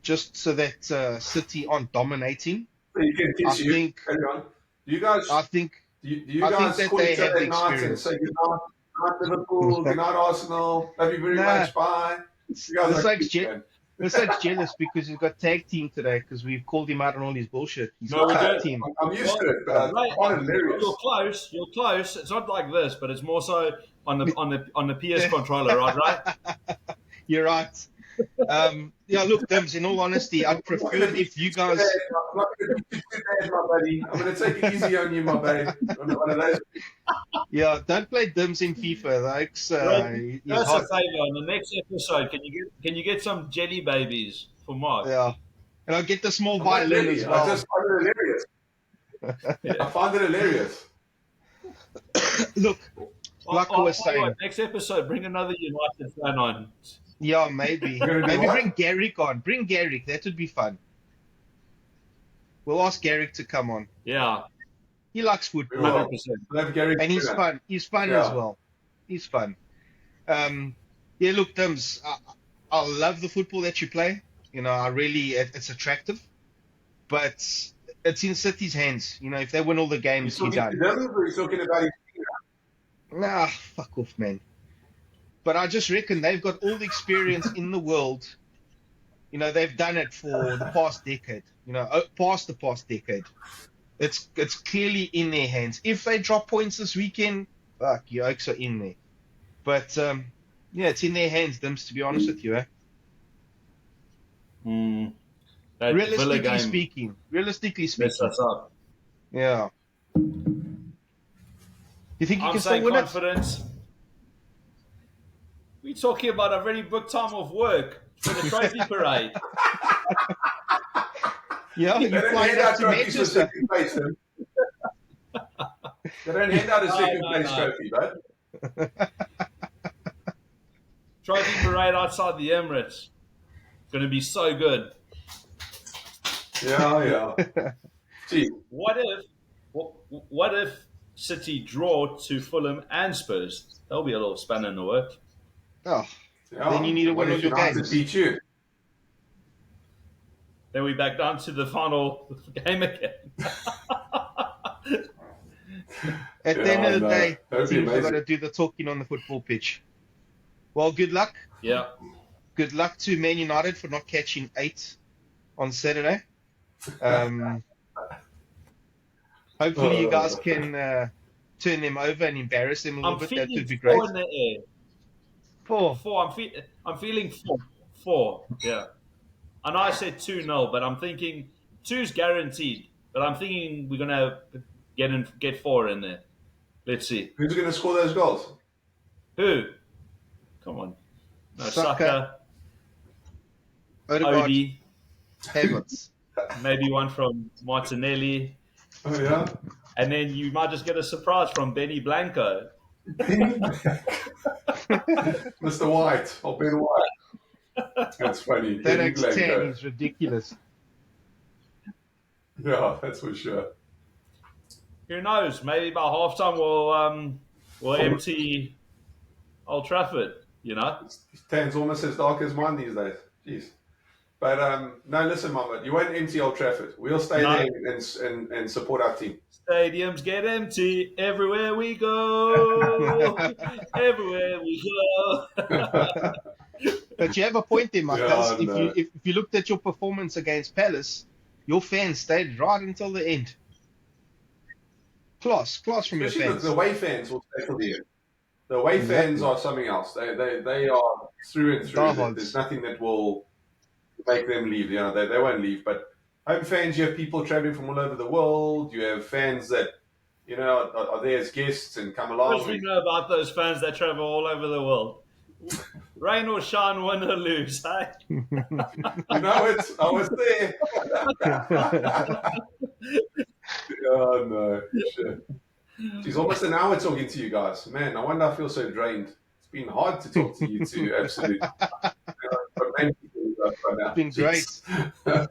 just so that City aren't dominating, So you can I teach you. think Carry on. Do you guys, I think do you I think guys that call they each have other the at night and experience. say good night Liverpool, good night Arsenal, love you very Nah. much, bye. You guys It's are like cute, man. We're so jealous because he's got tag team today because we've called him out on all his bullshit. He's No, got we tag don't. team. I'm used to it, but Right, I find it hilarious. you're close. You're close. It's not like this, but it's more so on the PS controller, right? You're right. Yeah, look, Dims, in all honesty, I'd prefer if you guys. I'm not going to be too bad, my buddy. I'm going to take it easy on you, my babe. One of those. Yeah, don't play Dims in FIFA. Like, Right. he's That's hot. a favor. On the next episode, can you get some jelly babies for Mark? Yeah. And I'll get the small I'm not violin really. as well. I just find it hilarious. Yeah. I find it hilarious. Look, like I was saying. Next episode, bring another United fan on. Yeah, maybe. You're gonna do Maybe what? bring Garrick on. Bring Garrick. That would be fun. We'll ask Garrick to come on. Yeah, He likes football. We will. 100%. We'll have Gary And he's Turner. fun. He's fun Yeah. as well. He's fun. Yeah, look, Dims, I love the football that you play. You know, it's attractive. But it's in City's hands. You know, if they win all the He's games, you're talking to done. them, or he's talking about his team? Nah, fuck off, man. But I just reckon they've got all the experience in the world. You know, they've done it for the past decade. You know, past the past decade. It's clearly in their hands. If they drop points this weekend, fuck, your Oaks are in there. But, yeah, it's in their hands, Dims, to be honest with you, eh? That Villa Realistically game speaking. messed us up. Yeah. You think you I'm can still saying win it? confidence. We're talking about a very booked time of work for the trophy parade. Yeah, They you're don't flying hand out out to trophies for Manchester. second place, then. They don't hand out a second No, place no. trophy, bud. Trophy parade outside the Emirates. Going to be so good. Yeah. Gee, What if City draw to Fulham and Spurs? That'll be a little spanner in the works. Oh, yeah. Then you need to What win if all your United games. beat you? Then we back down to the final game again. at the end of the no. day, That'd be teams have got amazing. to do the talking on the football pitch. Well, good luck. Yeah. Good luck to Man United for not catching 8 on Saturday. Hopefully you guys can turn them over and embarrass them a little I'm bit. That feeling would be 4 great. in the air. 4. 4. I'm feeling 4. 4. Yeah. I know I said 2-0, but I'm thinking 2's guaranteed. But I'm thinking we're gonna get 4 in there. Let's see. Who's going to score those goals? Who? Come on. No, Saka, Saka, Odegaard, Odie, Havertz. maybe one from Martinelli, Oh, yeah? and then you might just get a surprise from Benny Blanco. Mr. White. I'll be the White. That's funny. That Benny X10 Blanco. is ridiculous. Yeah, that's for sure. Who knows? Maybe by halftime we'll empty Old Trafford. You know. His tan's almost as dark as mine these days. Jeez. But no, listen, Mama, you won't empty Old Trafford. We'll stay No. there and support our team. Stadiums get empty everywhere we go. Everywhere we go. But you have a point there, Marcus. Yeah, no. If you looked at your performance against Palace, your fans stayed right until the end. Class from your Especially fans. the away fans will stay till the end. The away fans are something else. They are through and through. Diehards. There's nothing that will make them leave. You know, they won't leave. But home fans, you have people traveling from all over the world. You have fans that, you know, are there as guests and come What along. do we know about those fans that travel all over the world? Rain or shine, win or lose, hey? You know it. I was there. Oh, no. Shit. She's almost an hour talking to you guys. Man, no wonder I feel so drained. It's been hard to talk to you two, absolutely. But many people right now. Been great. Jeez.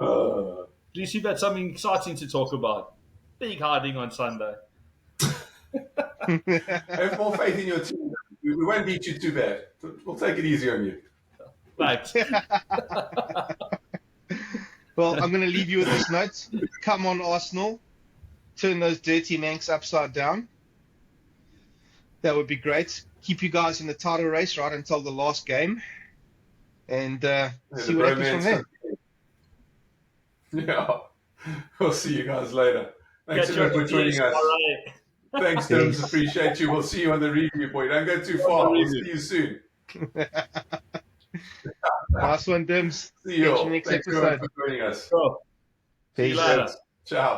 At least you've had something exciting to talk about. Big hiding on Sunday. Have more faith in your team. We won't beat you too bad. We'll take it easy on you. Thanks. Well, I'm going to leave you with this note. Come on, Arsenal. Turn those dirty Manx upside down. That would be great. Keep you guys in the title race right until the last game. and Yeah, see the what happens from bromance there. Yeah. We'll see you guys later. Thanks Catch you everyone on for the joining news. us. All right. Thanks, Dims. Peace. Appreciate you. We'll see you on the review, boy. Don't go too On the far. We'll review. see you soon. Nice one, Dims. See you Catch you all. next Thanks everyone episode. for joining us. Cool. See you Peace. later. Cheers. Ciao.